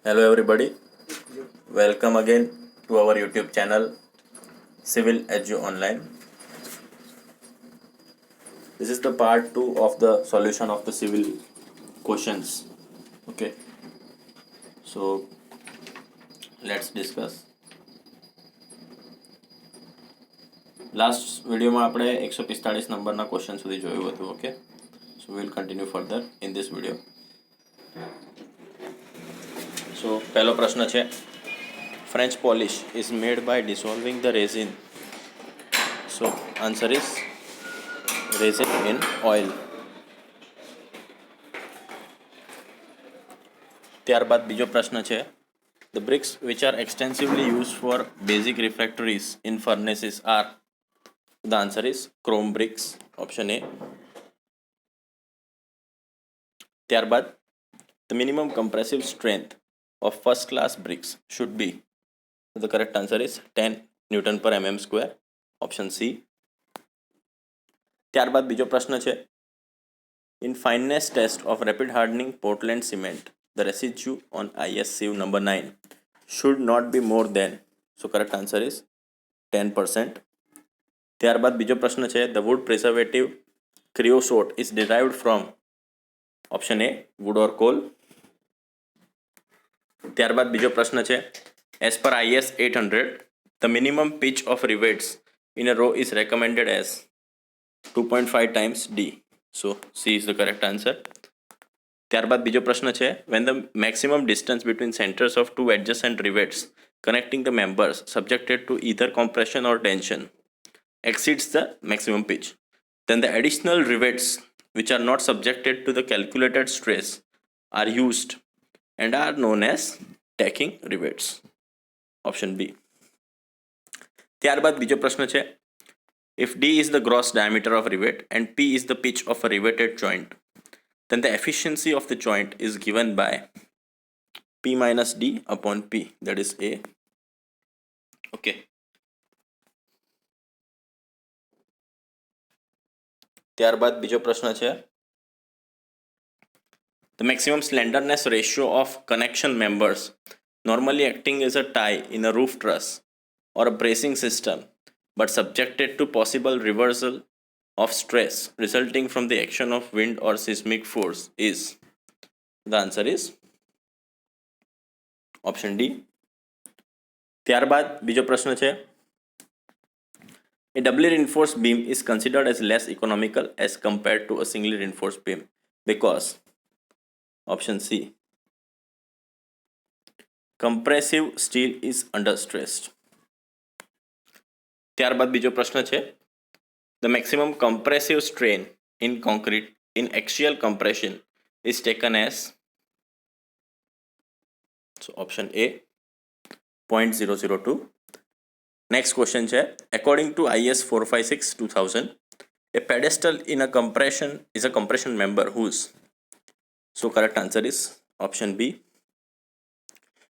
Hello everybody, welcome again to our YouTube channel Civil Edu Online. This is the part 2 of the solution of the civil questions. Okay, so let's discuss. Last વિડીયોમાં આપણે 145 નંબરના question સુધી જોયું હતું. Okay, so will continue further in this video. So પહેલો પ્રશ્ન છે, French polish is made by dissolving the resin. So answer is resin in oil. ત્યારબાદ બીજો પ્રશ્ન છે, the bricks which are extensively used for basic refractories in furnaces are. The answer is chrome bricks, option A. ત્યારબાદ the minimum compressive strength of first class bricks should be. The correct answer is 10 Newton per mm square, option C. ત્યારબાદ બીજો પ્રશ્ન છે, in fineness test of rapid hardening Portland cement, the residue on IS sieve number 9 should not be more than. So correct answer is 10%. ત્યારબાદ બીજો પ્રશ્ન છે, the wood preservative creosote is derived from. Option A, wood or coal. ત્યારબાદ બીજો પ્રશ્ન છે, as per IS 800, the minimum pitch of rivets in a row is recommended as 2.5 times D. So C is the correct answer. ત્યારબાદ બીજો પ્રશ્ન છે, when the maximum distance between centers of two adjacent rivets connecting the members subjected to either compression or tension exceeds the maximum pitch, then the additional rivets which are not subjected to the calculated stress are used and are known as tacking rivets. Option B. ત્યારબાદ બીજો પ્રશ્ન છે, if D is the gross diameter of rivet and P is the pitch of a riveted joint, then the efficiency of the joint is given by P minus D upon P, that is A. Okay. ત્યારબાદ બીજો પ્રશ્ન છે, the maximum slenderness ratio of connection members normally acting as a tie in a roof truss or a bracing system but subjected to possible reversal of stress resulting from the action of wind or seismic force is. The answer is option D. ત્યારબાદ બીજો પ્રશ્ન છે, a doubly reinforced beam is considered as less economical as compared to a singly reinforced beam because. Option C, compressive steel is under stress. ત્યારબાદ બીજો પ્રશ્ન છે, the maximum compressive strain in concrete in axial compression is taken as. So option A, 0.002. Next question છે, according to IS 456-2000, a pedestal in a compression is a compression member whose. So correct answer is option B,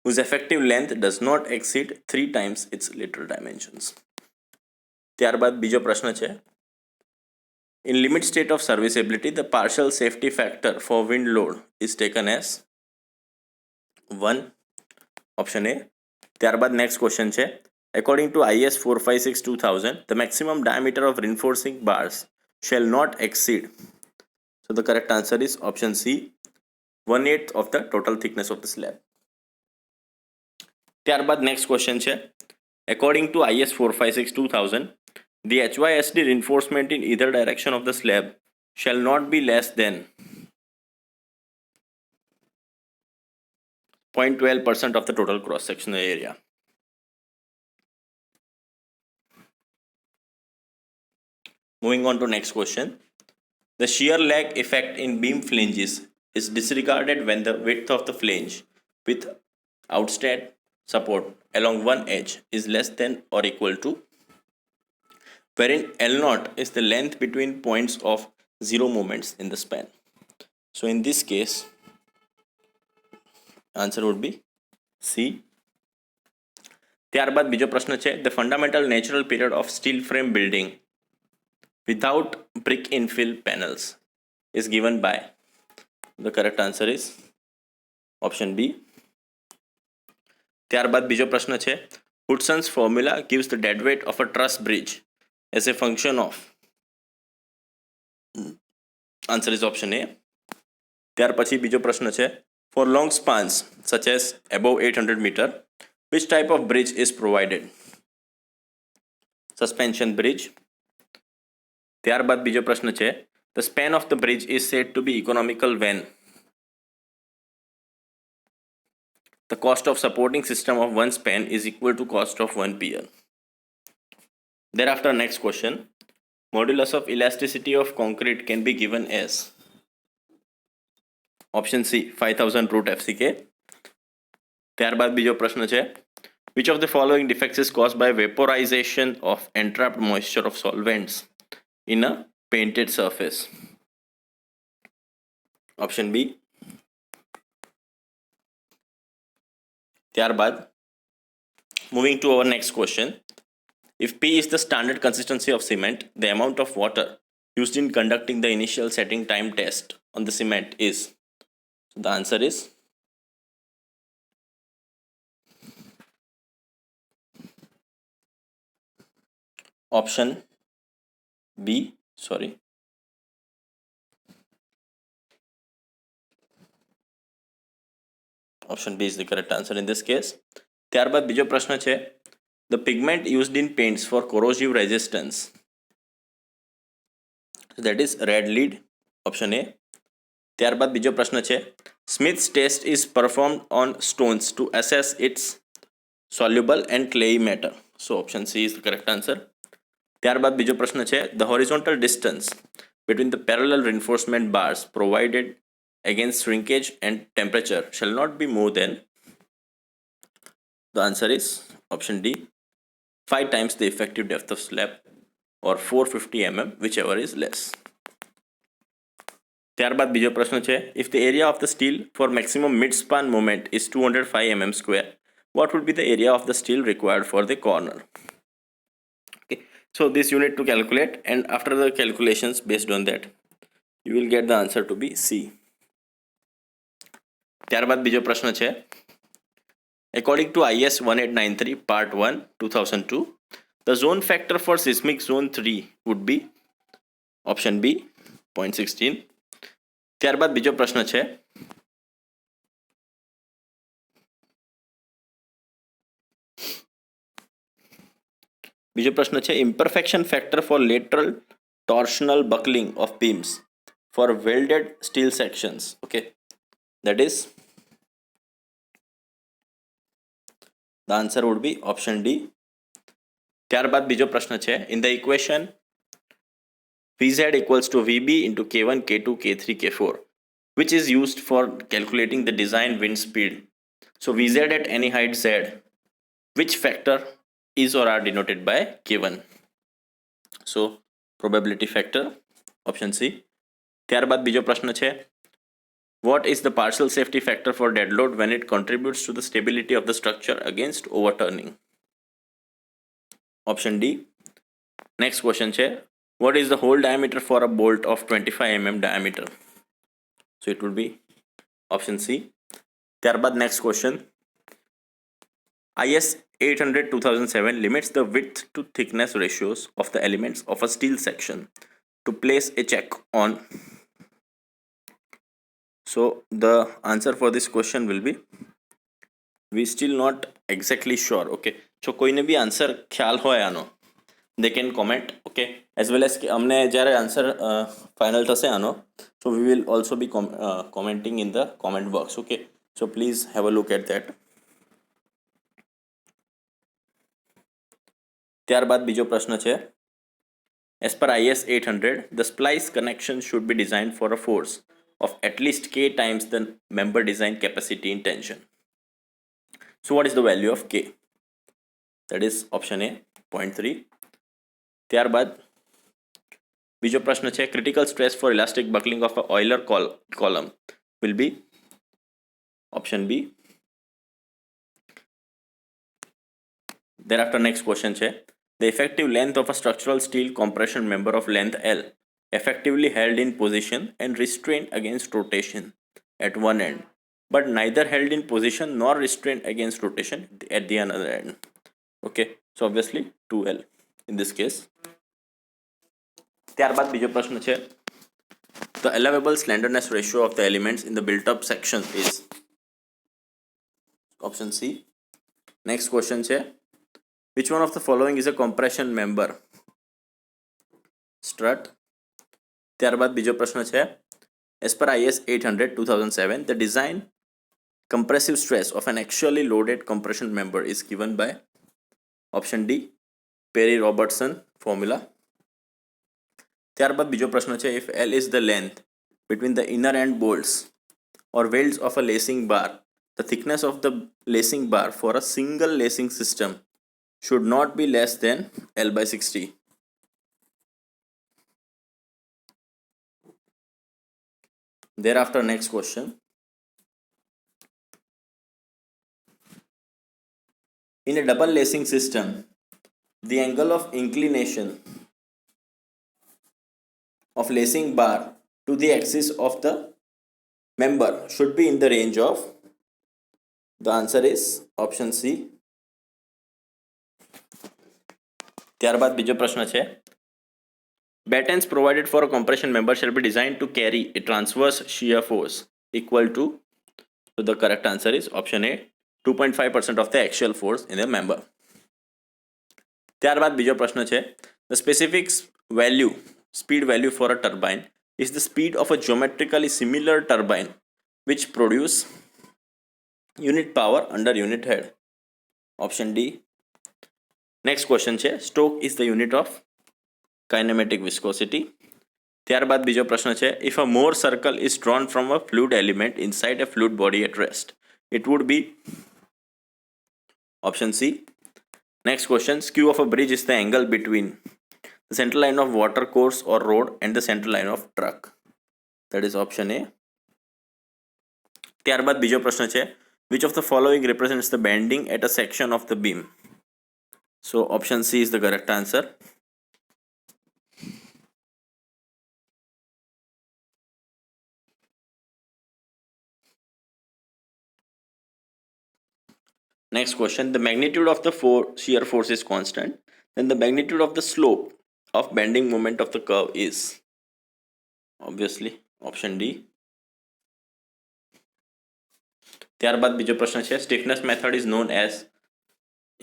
whose effective length does not exceed 3 times its literal dimensions. ત્યારબાદ બીજો પ્રશ્ન છે, in limit state of serviceability, the partial safety factor for wind load is taken as 1. Option A. ત્યારબાદ next question છે, according to IS 456-2000, the maximum diameter of reinforcing bars shall not exceed. So the correct answer is option C, 1/8 of the total thickness of the slab. ત્યારબાદ next question છે, according to IS 456-2000, the HYSD reinforcement in either direction of the slab shall not be less than 0.12% of the total cross-sectional area. Moving on to next question. The shear lag effect in beam flanges is disregarded when the width of the flange with outside support along one edge is less than or equal to, wherein L0 is the length between points of zero moments in the span. So in this case, answer would be C. ત્યારબાદ બીજો પ્રશ્ન છે, the fundamental natural period of steel frame building without brick infill panels is given by. The correct answer is option B, ત્યારબાદ બીજો પ્રશ્ન છે, હુડસન્સ formula gives the dead weight of a truss bridge as a function of. Answer is option A. ત્યાર પછી બીજો પ્રશ્ન છે, for long spans such as above 800 meter, which type of bridge is provided? Suspension bridge. ત્યારબાદ બીજો પ્રશ્ન છે, the span of the bridge is said to be economical when the cost of supporting system of one span is equal to cost of one pier. Thereafter, next question, modulus of elasticity of concrete can be given as. Option C, 5000 root FCK. ત્યારબાદ બીજો પ્રશ્ન છે, which of the following defects is caused by vaporization of entrapped moisture of solvents in a painted surface? Option B. ત્યારબાદ moving to our next question, if P is the standard consistency of cement, the amount of water used in conducting the initial setting time test on the cement is. So the answer is option B. Sorry. Option B is the correct answer in this case. ત્યારબાદ બીજો પ્રશ્ન છે, the pigment used in paints for corrosive resistance, that is red lead. Option A. ત્યારબાદ બીજો પ્રશ્ન છે, Smith's test is performed on stones to assess its soluble and clayey matter. So option C is the correct answer. ત્યારબાદ બીજો પ્રશ્ન છે, the horizontal distance between the parallel reinforcement bars provided against shrinkage and temperature shall not be more than. The answer is option D, 5 times the effective depth of slab or 450 mm, whichever is less. ત્યારબાદ બીજો પ્રશ્ન છે, if the area of the steel for maximum mid-span moment is 205 mm square, what would be the area of the steel required for the corner? Okay, so this you need to calculate, and after the calculations based on that you will get the answer to be C. ત્યારબાદ બીજો પ્રશ્ન છે, according to IS 1893 part 1 2002, the zone factor for seismic zone 3 would be. Option B, 0.16. ત્યારબાદ બીજો પ્રશ્ન છે, imperfection factor for lateral torsional buckling of beams for welded steel sections. Okay, that is, the answer would be option D. ત્યારબાદ બીજો પ્રશ્ન છે, in the equation Vz equals to Vb into K1, K2, K3, K4, which is used for calculating the design wind speed. So Vz at any height Z, which factor is or are denoted by K1? So probability factor. Option C. ત્યારબાદ બીજો પ્રશ્ન છે, what is the partial safety factor for dead load when it contributes to the stability of the structure against overturning? Option D. Next question છે, what is the hole diameter for a bolt of 25 mm diameter? So it will be option C. ત્યારબાદ next question, IS 800 2007 limits the width to thickness ratios of the elements of a steel section to place a check on. So the answer for this question will be, we still not exactly sure. Okay, so કોઈને B answer ખ્યાલ હોય આનો, they can comment. Okay, as well as અમને જ્યારે answer final થશે આનો, so we will also be commenting in the comment box. Okay, so please have a look at that. ત્યારબાદ બીજો પ્રશ્ન છે, as per IS 800, the splice connection should be designed for a force of at least K times the member design capacity in tension. So what is the value of K? That is option A, 0.3. ત્યારબાદ બીજો પ્રશ્ન છે, critical stress for elastic buckling of a Euler column will be. Option B. Thereafter next question છે, the effective length of a structural steel compression member of length L effectively held in position and restrained against rotation at one end but neither held in position nor restrained against rotation at the other end. Okay, so obviously 2L in this case. ત્યારબાદ બીજો પ્રશ્ન છે, the allowable slenderness ratio of the elements in the built up section is option C. Next question છે, which one of the following is a compression member? Strut. ત્યારબાદ બીજો પ્રશ્ન છે, as per IS 800 2007, the design compressive stress of an actually loaded compression member is given by option D, Perry-Robertson formula. ત્યારબાદ બીજો પ્રશ્ન છે, if L is the length between the inner end bolts or welds of a lacing bar, the thickness of the lacing bar for a single lacing system should not be less than L by 60. Thereafter, next question. In a double lacing system, the angle of inclination of lacing bar to the axis of the member should be in the range of, the answer is option C. ત્યારબાદ બીજો પ્રશ્ન છે, battens provided for a compression member shall be designed to carry a transverse shear force equal to, so the correct answer is option A, 2.5% of the axial force in the member. ત્યારબાદ બીજો પ્રશ્ન છે, the specific value, speed value for a turbine is the speed of a geometrically similar turbine which produce unit power under unit head. Option D. Next question છે, stroke is the unit of kinematic viscosity. ત્યારબાદ બીજો પ્રશ્ન છે, if a Mohr circle is drawn from a fluid element inside a fluid body at rest, it would be option C. Next question, skew of a bridge is the angle between the center line of water course or road and the center line of truck. That is option A. ત્યારબાદ બીજો પ્રશ્ન છે, which of the following represents the bending at a section of the beam? So option C is the correct answer. Next question, the magnitude of the shear force is constant, then the magnitude of the slope of bending moment of the curve is, obviously option D. ત્યારબાદ બીજો પ્રશ્ન છે, stiffness method is known as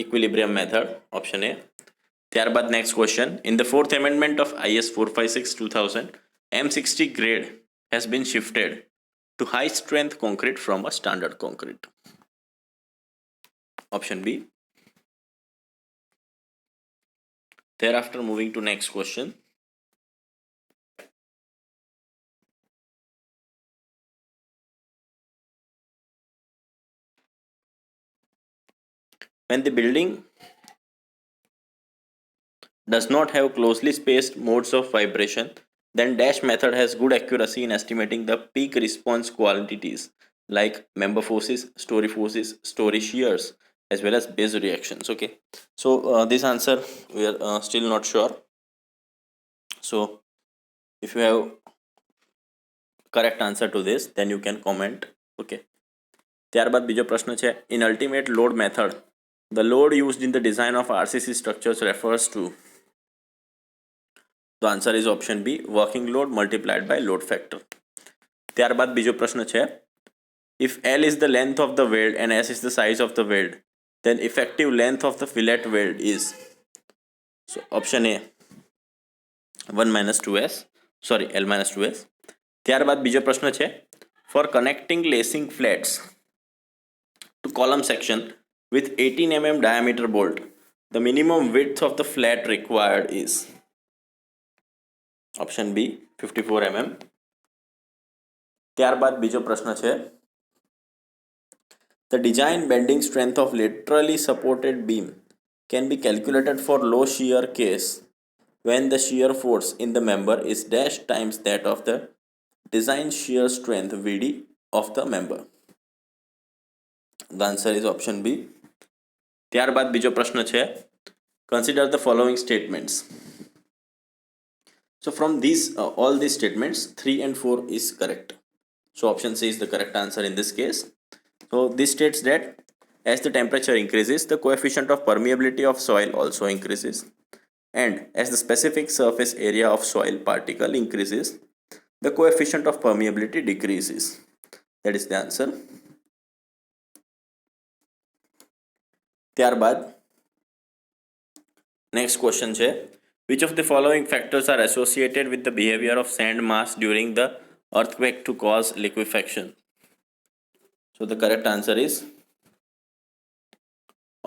equilibrium method. Option A. ત્યારબાદ next question, in the fourth amendment of IS 456 2000, M60 grade has been shifted to high strength concrete from a standard concrete. Option B. Thereafter, moving to next question. When the building does not have closely spaced modes of vibration, then dash method has good accuracy in estimating the peak response quantities like member forces, story shears, as well as base reactions. Okay, so this answer we are still not sure. So if you have correct answer to this, then you can comment. Okay. ત્યારબાદ બીજો પ્રશ્ન છે, in ultimate load method, the load used in the design of RCC structures refers to, the answer is option B, working load multiplied by load factor. ત્યારબાદ બીજો પ્રશ્ન છે, if L is the length of the weld and S is the size of the weld, then effective length of the fillet weld is, so option A, 1 minus 2S, sorry, L minus 2S. ત્યારબાદ બીજો પ્રશ્ન છે, for connecting lacing flats to column section with 18 mm diameter bolt, the minimum width of the flat required is, option B, 54 mm. ત્યારબાદ બીજો પ્રશ્ન છે, the design bending strength of laterally supported beam can be calculated for low shear case when the shear force in the member is dash times that of the design shear strength VD of the member. The answer is option B. ત્યારબાદ બીજો પ્રશ્ન છે, consider the following statements. So from these all these statements, 3 and 4 is correct. So option C is the correct answer in this case. So this states that as the temperature increases, the coefficient of permeability of soil also increases, and as the specific surface area of soil particle increases, the coefficient of permeability decreases. That is the answer. ત્યારબાદ next question છે, which of the following factors are associated with the behavior of sand mass during the earthquake to cause liquefaction? So the correct answer is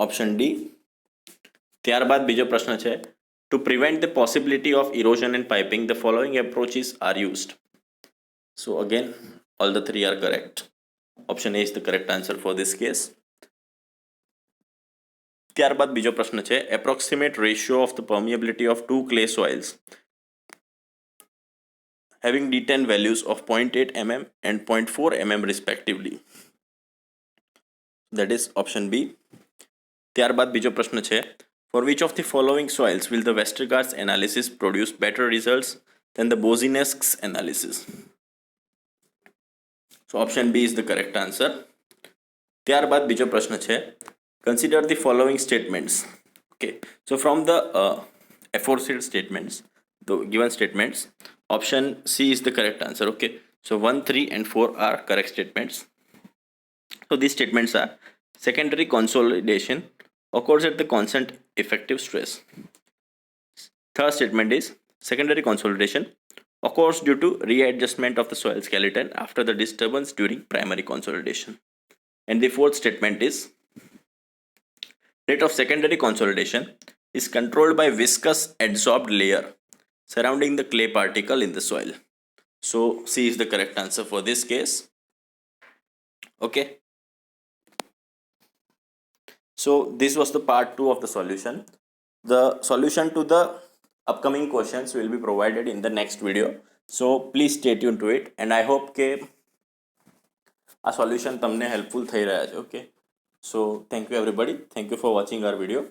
option D. ત્યારબાદ બીજો પ્રશ્ન છે, to prevent the possibility of erosion in piping, the following approaches are used. So again, all the three are correct. Option A is the correct answer for this case. ત્યારબાદ બીજો પ્રશ્ન છે, approximate ratio of the permeability of two clay soils having D10 values of 0.8 mm and 0.4 mm respectively. That is option B. ત્યારબાદ બીજો પ્રશ્ન છે, for which of the following soils will the Westergaard's analysis produce better results than the Boussinesq's analysis? So option B is the correct answer. ત્યારબાદ બીજો પ્રશ્ન છે, consider the following statements. Okay, so from the aforesaid statements, the given statements, option C is the correct answer. Okay, so 1, 3 and 4 are correct statements. So these statements are, secondary consolidation occurs at the constant effective stress. Third statement is, secondary consolidation occurs due to readjustment of the soil skeleton after the disturbance during primary consolidation. And the fourth statement is, rate of secondary consolidation is controlled by viscous adsorbed layer surrounding the clay particle in the soil. So C is the correct answer for this case. Okay. So this was the part 2 of the solution. The solution to the upcoming questions will be provided in the next video. So please stay tuned to it, and I hope કે આ solution તમને helpful થઈ રહ્યા છે. Okay. So thank you everybody. Thank you for watching our video.